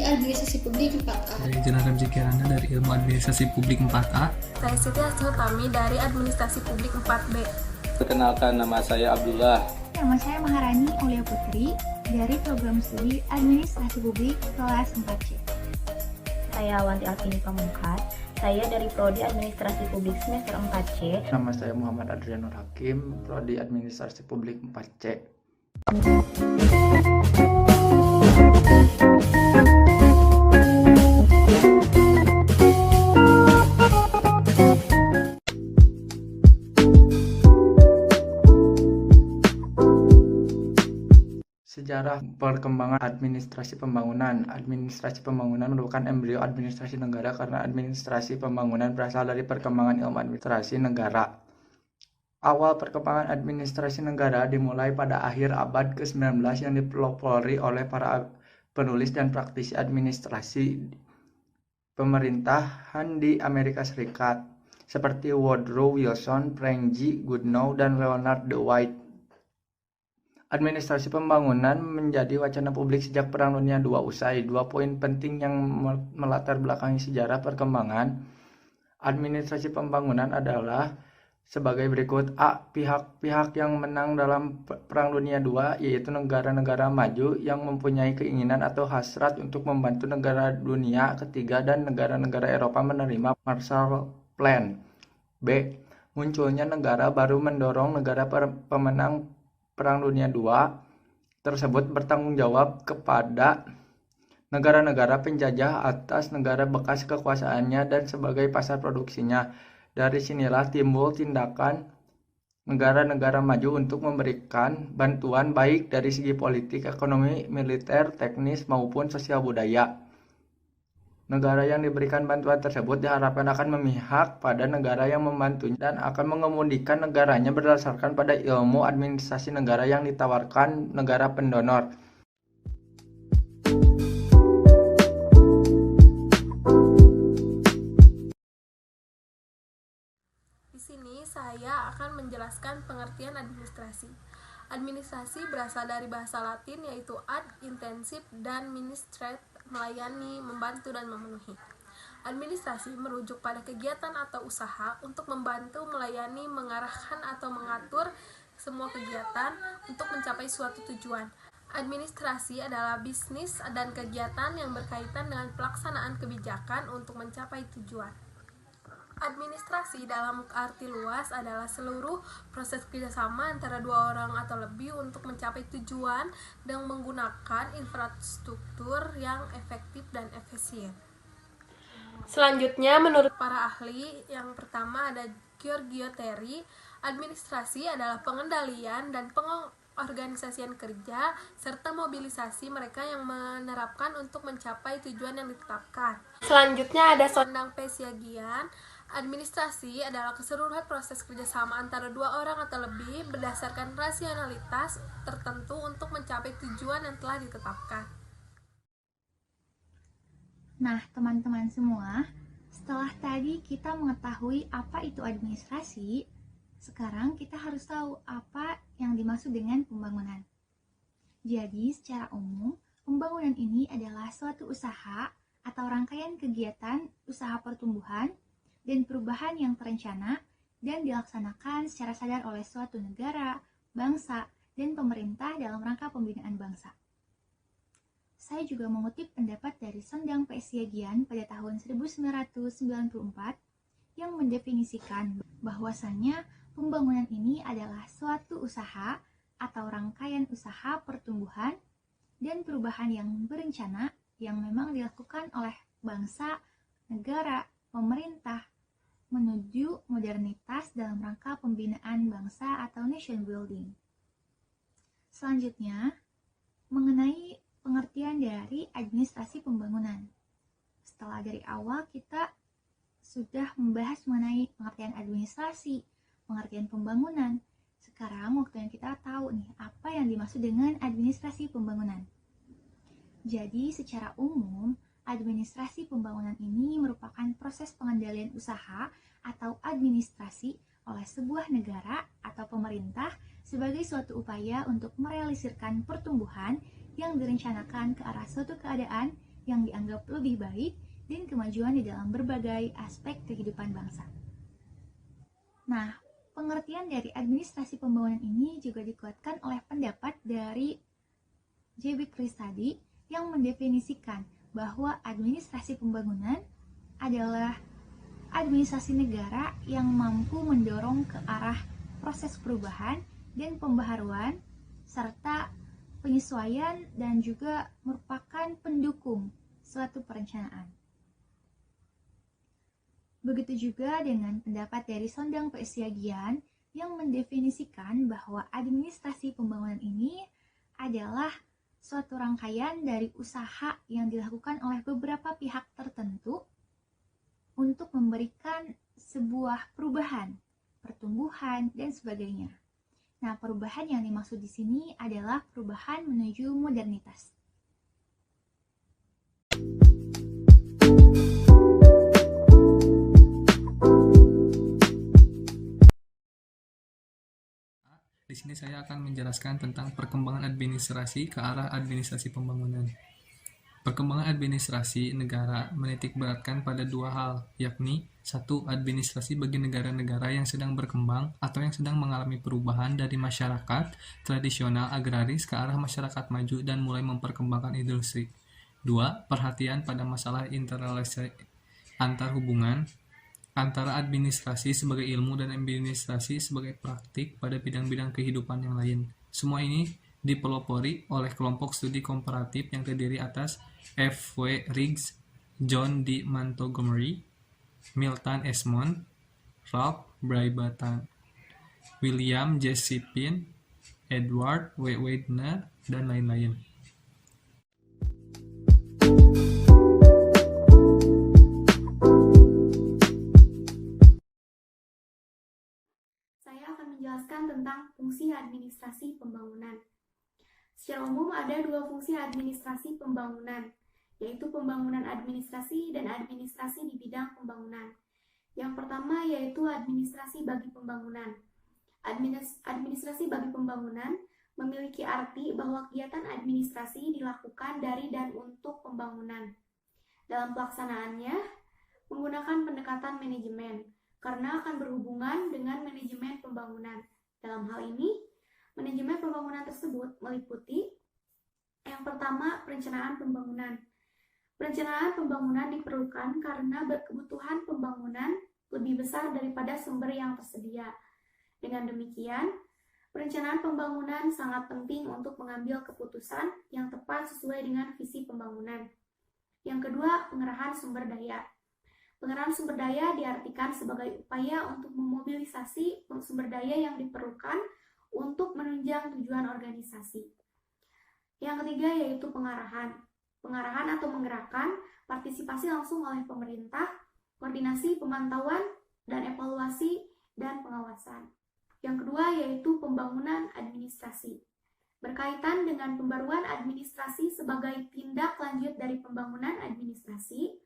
Administrasi Publik 4A. Saya Jenara Kirana dari Ilmu Administrasi Publik 4A. Saya Siti Hasnutami dari Administrasi Publik 4B. Perkenalkan, nama saya Abdullah. Nama saya Maharani Aulia Putri dari Program Studi Administrasi Publik kelas 4C. Saya Wanti Alvini Pamungkas. Saya dari Prodi Administrasi Publik semester 4C. Nama saya Muhammad Adrianur Hakim, Prodi Administrasi Publik 4C. Sejarah perkembangan administrasi pembangunan. Administrasi pembangunan merupakan embrio administrasi negara karena administrasi pembangunan berasal dari perkembangan ilmu administrasi negara. Awal perkembangan administrasi negara dimulai pada akhir abad ke-19 yang dipelopori oleh para penulis dan praktisi administrasi pemerintahan di Amerika Serikat seperti Woodrow Wilson, Frank G. Goodenough, dan Leonard Dwight. Administrasi pembangunan menjadi wacana publik sejak Perang Dunia II usai. Dua poin penting yang melatar belakangi sejarah perkembangan administrasi pembangunan adalah sebagai berikut. A. Pihak-pihak yang menang dalam Perang Dunia II, yaitu negara-negara maju yang mempunyai keinginan atau hasrat untuk membantu negara dunia ketiga dan negara-negara Eropa menerima Marshall Plan. B. Munculnya negara baru mendorong negara pemenang Perang Dunia II tersebut bertanggung jawab kepada negara-negara penjajah atas negara bekas kekuasaannya dan sebagai pasar produksinya. Dari sinilah timbul tindakan negara-negara maju untuk memberikan bantuan baik dari segi politik, ekonomi, militer, teknis, maupun sosial budaya. Negara yang diberikan bantuan tersebut diharapkan akan memihak pada negara yang membantunya dan akan mengemudikan negaranya berdasarkan pada ilmu administrasi negara yang ditawarkan negara pendonor. Di sini saya akan menjelaskan pengertian administrasi. Administrasi berasal dari bahasa Latin yaitu ad, intensif, dan ministrate, melayani, membantu, dan memenuhi. Administrasi merujuk pada kegiatan atau usaha untuk membantu, melayani, mengarahkan, atau mengatur semua kegiatan untuk mencapai suatu tujuan. Administrasi adalah bisnis dan kegiatan yang berkaitan dengan pelaksanaan kebijakan untuk mencapai tujuan. Administrasi dalam arti luas adalah seluruh proses kerjasama antara dua orang atau lebih untuk mencapai tujuan dan menggunakan infrastruktur yang efektif dan efisien. Selanjutnya, menurut para ahli, yang pertama ada Giorgio Terry, administrasi adalah pengendalian dan pengorganisasian kerja serta mobilisasi mereka yang menerapkan untuk mencapai tujuan yang ditetapkan. Selanjutnya ada Sondang Pesiagian. Administrasi adalah keseluruhan proses kerjasama antara dua orang atau lebih berdasarkan rasionalitas tertentu untuk mencapai tujuan yang telah ditetapkan. Nah, teman-teman semua, setelah tadi kita mengetahui apa itu administrasi, sekarang kita harus tahu apa yang dimaksud dengan pembangunan. Jadi, secara umum, pembangunan ini adalah suatu usaha atau rangkaian kegiatan usaha pertumbuhan dan perubahan yang terencana dan dilaksanakan secara sadar oleh suatu negara, bangsa, dan pemerintah dalam rangka pembinaan bangsa. Saya juga mengutip pendapat dari Sondang Pesiagian pada tahun 1994 yang mendefinisikan bahwasannya pembangunan ini adalah suatu usaha atau rangkaian usaha pertumbuhan dan perubahan yang berencana yang memang dilakukan oleh bangsa, negara, pemerintah menuju modernitas dalam rangka pembinaan bangsa atau nation building. Selanjutnya, mengenai pengertian dari administrasi pembangunan. Setelah dari awal kita sudah membahas mengenai pengertian administrasi, pengertian pembangunan. Sekarang waktunya kita tahu nih apa yang dimaksud dengan administrasi pembangunan. Jadi secara umum, administrasi pembangunan ini merupakan proses pengendalian usaha atau administrasi oleh sebuah negara atau pemerintah sebagai suatu upaya untuk merealisirkan pertumbuhan yang direncanakan ke arah suatu keadaan yang dianggap lebih baik dan kemajuan di dalam berbagai aspek kehidupan bangsa. Nah, pengertian dari administrasi pembangunan ini juga dikuatkan oleh pendapat dari J.B. Chris tadi yang mendefinisikan bahwa administrasi pembangunan adalah administrasi negara yang mampu mendorong ke arah proses perubahan dan pembaharuan serta penyesuaian dan juga merupakan pendukung suatu perencanaan. Begitu juga dengan pendapat dari Sondang P. Siagian yang mendefinisikan bahwa administrasi pembangunan ini adalah suatu rangkaian dari usaha yang dilakukan oleh beberapa pihak tertentu untuk memberikan sebuah perubahan, pertumbuhan, dan sebagainya. Nah, perubahan yang dimaksud di sini adalah perubahan menuju modernitas. Di sini saya akan menjelaskan tentang perkembangan administrasi ke arah administrasi pembangunan. Perkembangan administrasi negara menitik beratkan pada dua hal, yakni satu, administrasi bagi negara-negara yang sedang berkembang atau yang sedang mengalami perubahan dari masyarakat tradisional agraris ke arah masyarakat maju dan mulai memperkembangkan industri. Dua, perhatian pada masalah interrelasi antar hubungan antara administrasi sebagai ilmu dan administrasi sebagai praktik pada bidang-bidang kehidupan yang lain. Semua ini dipelopori oleh kelompok studi komparatif yang terdiri atas F. W. Riggs, John D. Montgomery, Milton Esmond, Ralph Brabazon, William J. Shipin, Edward W. Widener, dan lain-lain. Saya akan menjelaskan tentang fungsi administrasi pembangunan. Secara umum ada dua fungsi administrasi pembangunan, yaitu pembangunan administrasi dan administrasi di bidang pembangunan. Yang pertama yaitu administrasi bagi pembangunan. Administrasi bagi pembangunan memiliki arti bahwa kegiatan administrasi dilakukan dari dan untuk pembangunan. Dalam pelaksanaannya, menggunakan pendekatan manajemen, karena akan berhubungan dengan manajemen pembangunan. Dalam hal ini, manajemen pembangunan tersebut meliputi yang pertama, perencanaan pembangunan. Perencanaan pembangunan diperlukan karena kebutuhan pembangunan lebih besar daripada sumber yang tersedia. Dengan demikian, perencanaan pembangunan sangat penting untuk mengambil keputusan yang tepat sesuai dengan visi pembangunan. Yang kedua, pengerahan sumber daya. Pengerahan sumber daya diartikan sebagai upaya untuk memobilisasi sumber daya yang diperlukan untuk menunjang tujuan organisasi. Yang ketiga yaitu pengarahan. Pengarahan atau menggerakkan partisipasi langsung oleh pemerintah, koordinasi pemantauan dan evaluasi dan pengawasan. Yang kedua yaitu pembangunan administrasi. Berkaitan dengan pembaruan administrasi sebagai tindak lanjut dari pembangunan administrasi,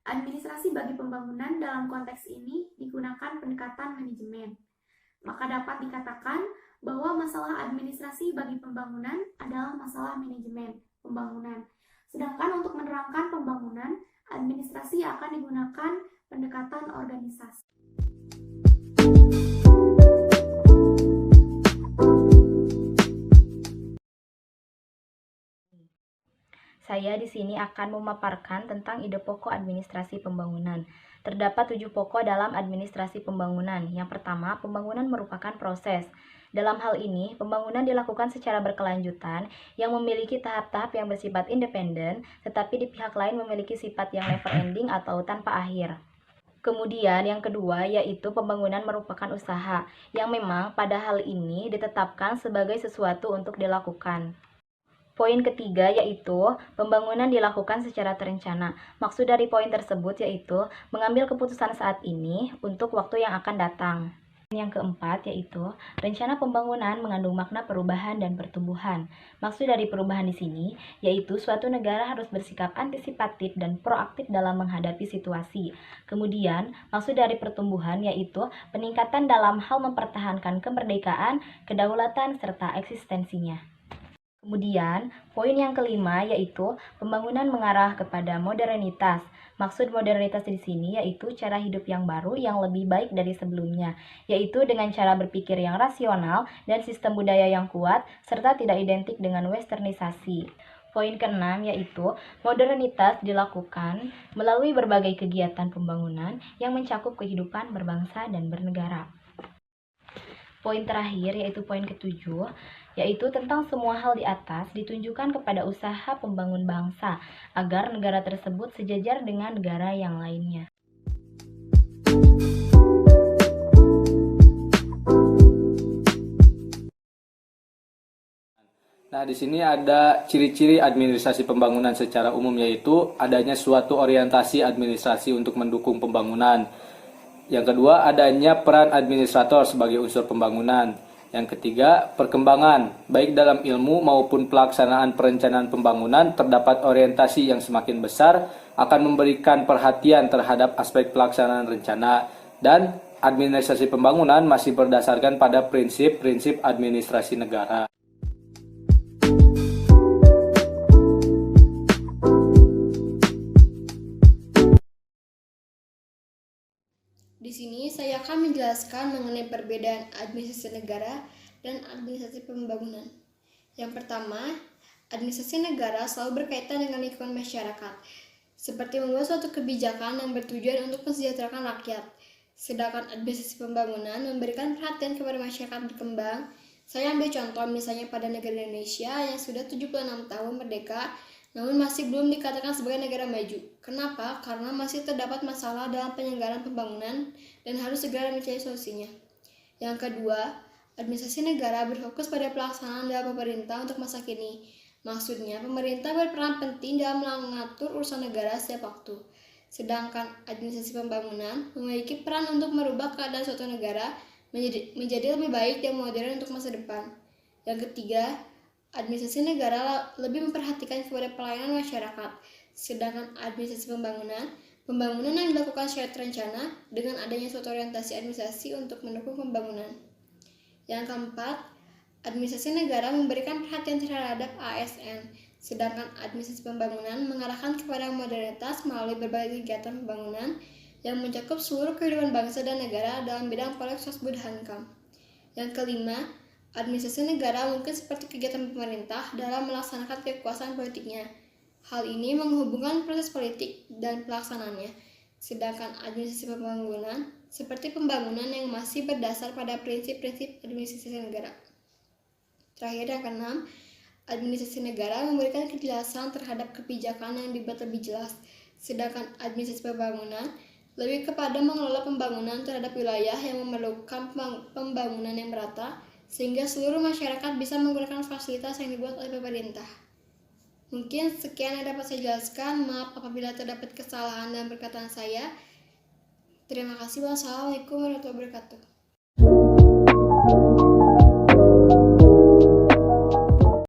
administrasi bagi pembangunan dalam konteks ini digunakan pendekatan manajemen. Maka dapat dikatakan bahwa masalah administrasi bagi pembangunan adalah masalah manajemen pembangunan. Sedangkan untuk menerangkan pembangunan, administrasi akan digunakan pendekatan organisasi. Saya di sini akan memaparkan tentang ide pokok administrasi pembangunan. Terdapat 7 pokok dalam administrasi pembangunan. Yang pertama, pembangunan merupakan proses. Dalam hal ini, pembangunan dilakukan secara berkelanjutan yang memiliki tahap-tahap yang bersifat independen, tetapi di pihak lain memiliki sifat yang never ending atau tanpa akhir. Kemudian yang kedua yaitu pembangunan merupakan usaha, yang memang pada hal ini ditetapkan sebagai sesuatu untuk dilakukan. Poin ketiga yaitu pembangunan dilakukan secara terencana. Maksud dari poin tersebut yaitu mengambil keputusan saat ini untuk waktu yang akan datang. Yang keempat yaitu rencana pembangunan mengandung makna perubahan dan pertumbuhan. Maksud dari perubahan di sini yaitu suatu negara harus bersikap antisipatif dan proaktif dalam menghadapi situasi. Kemudian maksud dari pertumbuhan yaitu peningkatan dalam hal mempertahankan kemerdekaan, kedaulatan serta eksistensinya. Kemudian, poin yang kelima yaitu pembangunan mengarah kepada modernitas. Maksud modernitas di sini yaitu cara hidup yang baru yang lebih baik dari sebelumnya, yaitu dengan cara berpikir yang rasional dan sistem budaya yang kuat, serta tidak identik dengan westernisasi. Poin keenam yaitu modernitas dilakukan melalui berbagai kegiatan pembangunan yang mencakup kehidupan berbangsa dan bernegara. Poin terakhir yaitu poin ketujuh, yaitu tentang semua hal di atas ditunjukkan kepada usaha pembangun bangsa agar negara tersebut sejajar dengan negara yang lainnya. Nah, di sini ada ciri-ciri administrasi pembangunan secara umum, yaitu adanya suatu orientasi administrasi untuk mendukung pembangunan. Yang kedua, adanya peran administrator sebagai unsur pembangunan. Yang ketiga, perkembangan, baik dalam ilmu maupun pelaksanaan perencanaan pembangunan, terdapat orientasi yang semakin besar akan memberikan perhatian terhadap aspek pelaksanaan rencana, dan administrasi pembangunan masih berdasarkan pada prinsip-prinsip administrasi negara. Di sini saya akan menjelaskan mengenai perbedaan administrasi negara dan administrasi pembangunan. Yang pertama, administrasi negara selalu berkaitan dengan lingkungan masyarakat, seperti membuat suatu kebijakan yang bertujuan untuk mensejahterakan rakyat. Sedangkan administrasi pembangunan memberikan perhatian kepada masyarakat berkembang. Saya ambil contoh misalnya pada negara Indonesia yang sudah 76 tahun merdeka, namun masih belum dikatakan sebagai negara maju. Kenapa? Karena masih terdapat masalah dalam penyelenggaraan pembangunan dan harus segera mencari solusinya. Yang kedua, administrasi negara berfokus pada pelaksanaan dalam pemerintah untuk masa kini. Maksudnya, pemerintah berperan penting dalam mengatur urusan negara setiap waktu. Sedangkan administrasi pembangunan memiliki peran untuk merubah keadaan suatu negara menjadi lebih baik dan modern untuk masa depan. Yang ketiga, administrasi negara lebih memperhatikan kepada pelayanan masyarakat, sedangkan administrasi pembangunan yang dilakukan secara terencana dengan adanya suatu orientasi administrasi untuk mendukung pembangunan. Yang keempat, administrasi negara memberikan perhatian terhadap ASN, sedangkan administrasi pembangunan mengarahkan kepada modernitas melalui berbagai kegiatan pembangunan yang mencakup seluruh kehidupan bangsa dan negara dalam bidang politik sosial dan hankam. Yang kelima, administrasi negara mungkin seperti kegiatan pemerintah dalam melaksanakan kekuasaan politiknya. Hal ini menghubungkan proses politik dan pelaksanaannya. Sedangkan administrasi pembangunan seperti pembangunan yang masih berdasar pada prinsip-prinsip administrasi negara. Terakhir, yang keenam, administrasi negara memberikan kejelasan terhadap kebijakan yang dibuat lebih jelas. Sedangkan administrasi pembangunan lebih kepada mengelola pembangunan terhadap wilayah yang memerlukan pembangunan yang merata, sehingga seluruh masyarakat bisa menggunakan fasilitas yang dibuat oleh pemerintah. Mungkin sekian yang dapat saya jelaskan. Maaf apabila terdapat kesalahan dalam perkataan saya. Terima kasih. Wassalamualaikum warahmatullahi wabarakatuh.